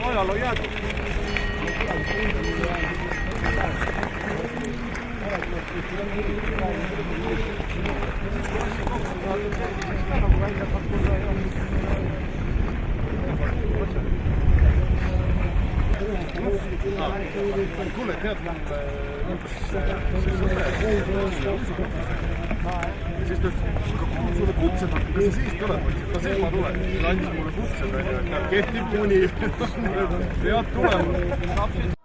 ajaloo jäetud. Kuule, tead, siis ta ütles, kuhu sulle kutsed on, kas sa siis tuled? Ma ütlesin, et ma tulen. Ta andis mulle kutsed, et kehtib kuni. Head tulema.